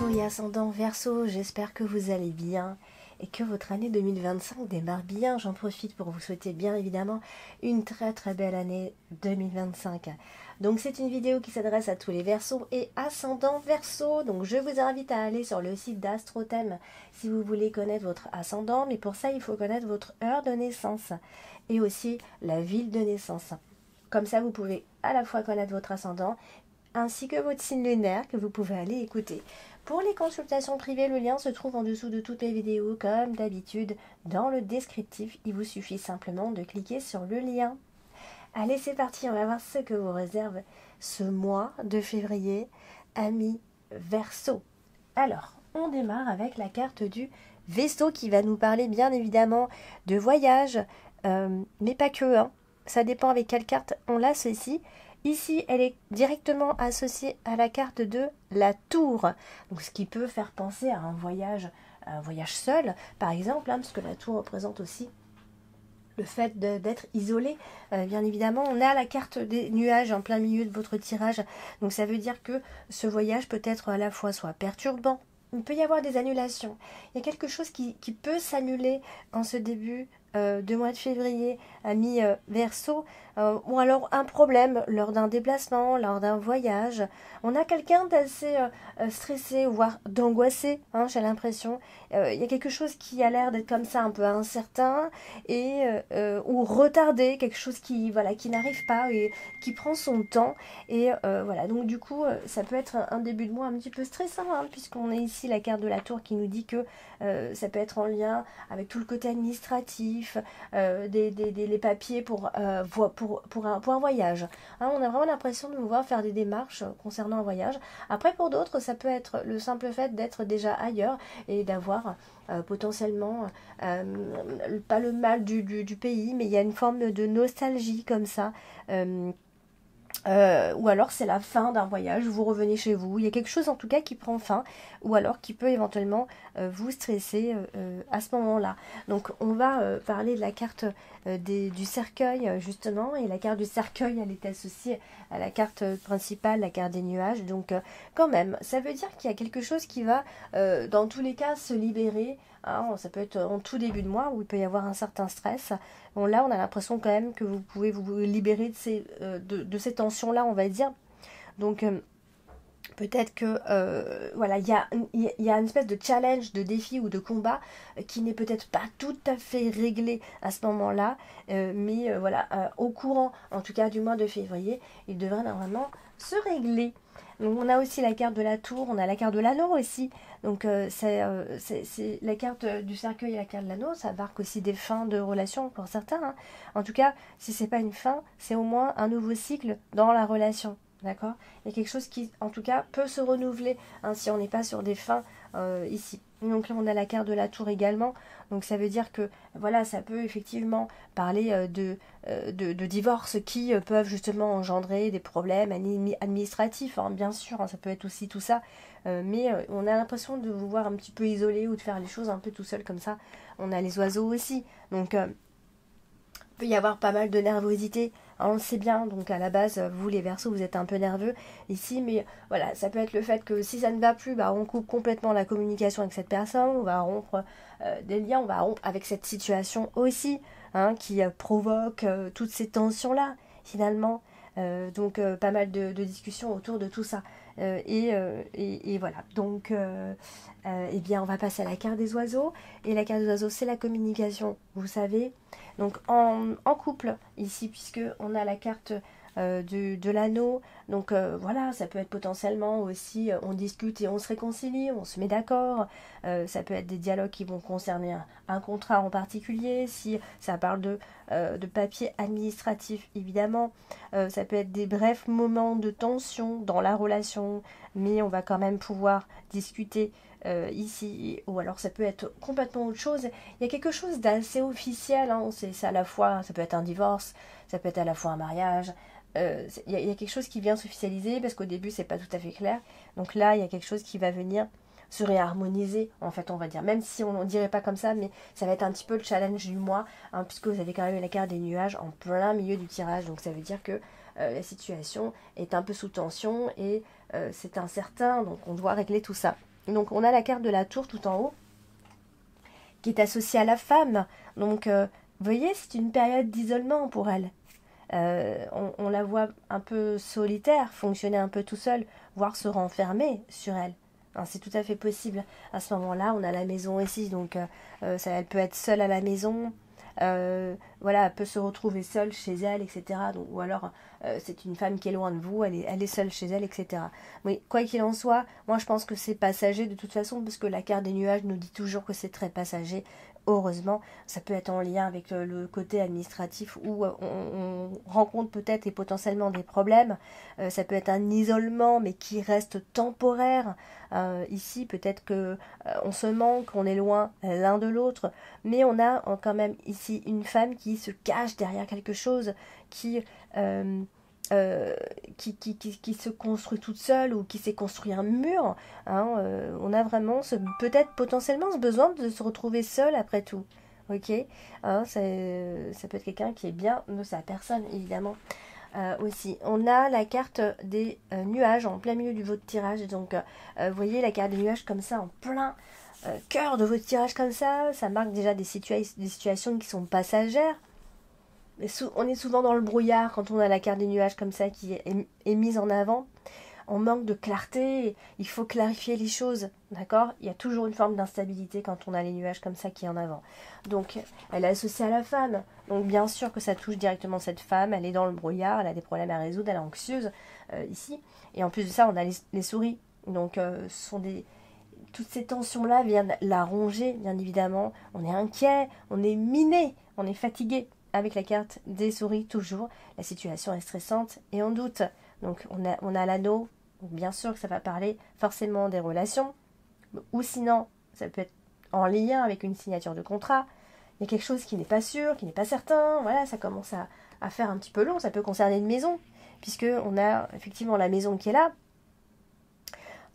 Verseau et ascendant Verseau, j'espère que vous allez bien et que votre année 2025 démarre bien. J'en profite pour vous souhaiter bien évidemment une très belle année 2025. Donc c'est une vidéo qui s'adresse à tous les Verseaux et ascendant Verseau. Donc je vous invite à aller sur le site d'Astrothème si vous voulez connaître votre ascendant, mais pour ça il faut connaître votre heure de naissance et aussi la ville de naissance. Comme ça vous pouvez à la fois connaître votre ascendant ainsi que votre signe lunaire que vous pouvez aller écouter. Pour les consultations privées, le lien se trouve en dessous de toutes les vidéos comme d'habitude dans le descriptif. Il vous suffit simplement de cliquer sur le lien. Allez, c'est parti, on va voir ce que vous réserve ce mois de février, amis Verseau. Alors, on démarre avec la carte du Verseau qui va nous parler bien évidemment de voyage, mais pas que, hein. Ça dépend avec quelle carte on l'associe. Ici, elle est directement associée à la carte de la tour. Donc, ce qui peut faire penser à un voyage seul, par exemple, hein, parce que la tour représente aussi le fait d'être isolé. Bien évidemment, on a la carte des nuages en plein milieu de votre tirage. Donc, ça veut dire que ce voyage peut être à la fois soit perturbant. Il peut y avoir des annulations. Il y a quelque chose qui peut s'annuler en ce début de mois de février, amis Verseau, ou alors un problème lors d'un déplacement, lors d'un voyage. On a quelqu'un d'assez stressé, voire d'angoissé, hein, j'ai l'impression. Il y a quelque chose qui a l'air d'être comme ça un peu incertain et ou retardé, quelque chose qui n'arrive pas et qui prend son temps. Et voilà, donc du coup, ça peut être un début de mois un petit peu stressant, hein, puisqu'on a ici la carte de la tour qui nous dit que ça peut être en lien avec tout le côté administratif, les papiers pour un voyage. Hein, on a vraiment l'impression de pouvoir faire des démarches concernant un voyage. Après, pour d'autres, ça peut être le simple fait d'être déjà ailleurs et d'avoir potentiellement pas le mal du pays, mais il y a une forme de nostalgie comme ça. Ou alors c'est la fin d'un voyage, vous revenez chez vous, il y a quelque chose en tout cas qui prend fin, ou alors qui peut éventuellement vous stresser à ce moment-là. Donc on va parler de la carte du cercueil justement, et la carte du cercueil elle est associée à la carte principale, la carte des nuages, donc quand même, ça veut dire qu'il y a quelque chose qui va dans tous les cas se libérer. Hein, ça peut être en tout début de mois où il peut y avoir un certain stress. Bon, là, on a l'impression quand même que vous pouvez vous libérer de ces tensions-là, on va dire. Donc, peut-être que voilà, il y a une espèce de challenge, de défi ou de combat qui n'est peut-être pas tout à fait réglé à ce moment-là. Mais voilà, au courant, en tout cas du mois de février, il devrait normalement se régler. Donc on a aussi la carte de la tour, on a la carte de l'anneau aussi. Donc c'est la carte du cercueil et la carte de l'anneau, ça marque aussi des fins de relations pour certains. Hein. En tout cas, si c'est pas une fin, c'est au moins un nouveau cycle dans la relation. D'accord? Il y a quelque chose qui, en tout cas, peut se renouveler hein, si on n'est pas sur des fins ici. Donc là, on a la carte de la tour également. Donc ça veut dire que, voilà, ça peut effectivement parler de divorces qui peuvent justement engendrer des problèmes administratifs. Hein, bien sûr, hein, ça peut être aussi tout ça. Mais on a l'impression de vous voir un petit peu isolé ou de faire les choses un peu tout seul comme ça. On a les oiseaux aussi. Donc peut y avoir pas mal de nervosité, hein, on le sait bien, donc à la base, vous les Verseaux, vous êtes un peu nerveux ici, mais voilà, ça peut être le fait que si ça ne va plus, bah, on coupe complètement la communication avec cette personne, on va rompre des liens, on va rompre avec cette situation aussi, hein, qui provoque toutes ces tensions-là, finalement. Donc pas mal de discussions autour de tout ça. Et voilà, donc eh bien on va passer à la carte des oiseaux, et la carte des oiseaux c'est la communication, vous savez, donc en couple ici, puisque on a la carte de l'anneau, donc voilà, ça peut être potentiellement aussi, on discute et on se réconcilie, on se met d'accord, ça peut être des dialogues qui vont concerner un contrat en particulier, si ça parle de papier administratif évidemment, ça peut être des brefs moments de tension dans la relation, mais on va quand même pouvoir discuter ici, ou alors ça peut être complètement autre chose. Il y a quelque chose d'assez officiel, hein, c'est à la fois, ça peut être un divorce, ça peut être à la fois un mariage, il y a quelque chose qui vient s'officialiser, parce qu'au début c'est pas tout à fait clair, donc là il y a quelque chose qui va venir se réharmoniser, en fait on va dire, même si on ne dirait pas comme ça, mais ça va être un petit peu le challenge du mois, hein, puisque vous avez quand même la carte des nuages en plein milieu du tirage, donc ça veut dire que la situation est un peu sous tension et c'est incertain, donc on doit régler tout ça. Donc on a la carte de la tour tout en haut, qui est associée à la femme. Donc, vous voyez, c'est une période d'isolement pour elle. On la voit un peu solitaire, fonctionner un peu tout seul, voire se renfermer sur elle. C'est tout à fait possible. À ce moment-là, on a la maison ici, donc elle peut être seule à la maison. Voilà, elle peut se retrouver seule chez elle, etc. Donc, ou alors, c'est une femme qui est loin de vous, elle est seule chez elle, etc. Mais quoi qu'il en soit, moi je pense que c'est passager de toute façon, parce que la carte des nuages nous dit toujours que c'est très passager. Heureusement, ça peut être en lien avec le côté administratif où on rencontre peut-être et potentiellement des problèmes. Ça peut être un isolement, mais qui reste temporaire. Ici, peut-être que on se manque, on est loin l'un de l'autre, mais on a quand même ici une femme qui se cache derrière quelque chose, qui se construit toute seule ou qui s'est construit un mur. On a vraiment peut-être potentiellement ce besoin de se retrouver seul après tout. Ok, ça peut être quelqu'un qui est bien de sa personne, évidemment. Aussi, on a la carte des nuages en plein milieu de votre tirage. Donc, vous voyez la carte des nuages comme ça, en plein cœur de votre tirage comme ça marque déjà des situations qui sont passagères. On est souvent dans le brouillard quand on a la carte des nuages comme ça qui est mise en avant. On manque de clarté, il faut clarifier les choses, d'accord? Il y a toujours une forme d'instabilité quand on a les nuages comme ça qui est en avant. Donc, elle est associée à la femme. Donc, bien sûr que ça touche directement cette femme. Elle est dans le brouillard, elle a des problèmes à résoudre, elle est anxieuse ici. Et en plus de ça, on a les souris. Donc, toutes ces tensions-là viennent la ronger, bien évidemment. On est inquiet, on est miné, on est fatigué. Avec la carte des souris, toujours, la situation est stressante et on doute. Donc, on a l'anneau. Bien sûr que ça va parler forcément des relations. Ou sinon, ça peut être en lien avec une signature de contrat. Il y a quelque chose qui n'est pas sûr, qui n'est pas certain. Voilà, ça commence à faire un petit peu long. Ça peut concerner une maison, puisque on a effectivement la maison qui est là.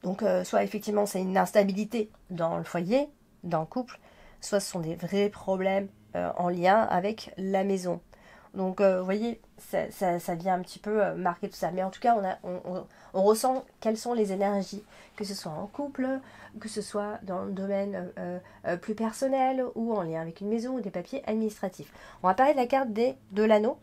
Donc, soit effectivement, c'est une instabilité dans le foyer, dans le couple, soit ce sont des vrais problèmes en lien avec la maison. Donc, vous voyez, ça vient un petit peu marquer tout ça. Mais en tout cas, on ressent quelles sont les énergies, que ce soit en couple, que ce soit dans le domaine plus personnel ou en lien avec une maison ou des papiers administratifs. On va parler de la carte de l'anneau.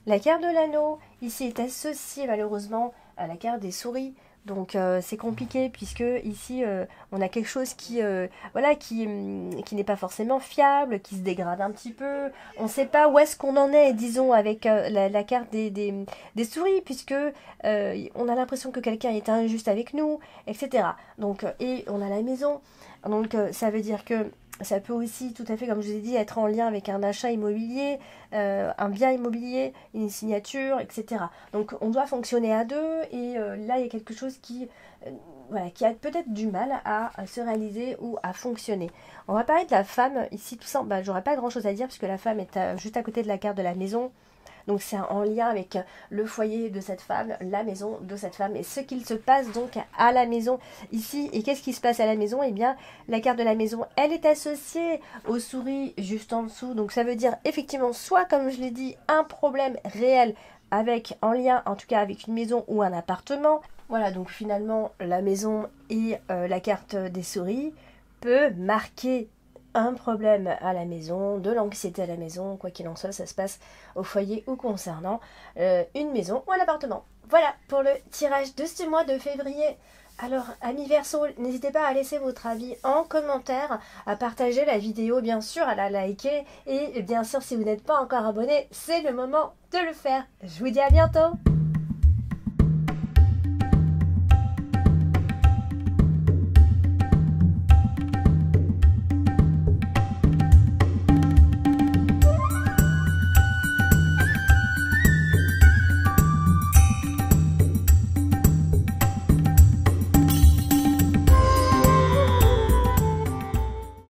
La carte de l'anneau, ici, est associée malheureusement à la carte des souris. Donc c'est compliqué puisque ici on a quelque chose qui n'est pas forcément fiable, qui se dégrade un petit peu. On ne sait pas où est-ce qu'on en est, disons, avec la carte des souris, puisque on a l'impression que quelqu'un est injuste avec nous, etc. Donc et on a la maison. Donc ça veut dire que ça peut aussi, tout à fait, comme je vous ai dit, être en lien avec un achat immobilier, un bien immobilier, une signature, etc. Donc, on doit fonctionner à deux et là, il y a quelque chose qui a peut-être du mal à se réaliser ou à fonctionner. On va parler de la femme. Ici, tout ça, j'aurais pas grand-chose à dire puisque la femme est juste à côté de la carte de la maison. Donc c'est en lien avec le foyer de cette femme, la maison de cette femme et ce qu'il se passe donc à la maison ici. Et qu'est-ce qui se passe à la maison? Eh bien, la carte de la maison, elle est associée aux souris juste en dessous. Donc ça veut dire effectivement soit, comme je l'ai dit, un problème réel en lien en tout cas avec une maison ou un appartement. Voilà, donc finalement la maison et la carte des souris peut marquer un problème à la maison, de l'anxiété à la maison, quoi qu'il en soit, ça se passe au foyer ou concernant une maison ou un appartement. Voilà pour le tirage de ce mois de février. Alors, amis Verseau, n'hésitez pas à laisser votre avis en commentaire, à partager la vidéo, bien sûr, à la liker, et bien sûr, si vous n'êtes pas encore abonné, c'est le moment de le faire. Je vous dis à bientôt!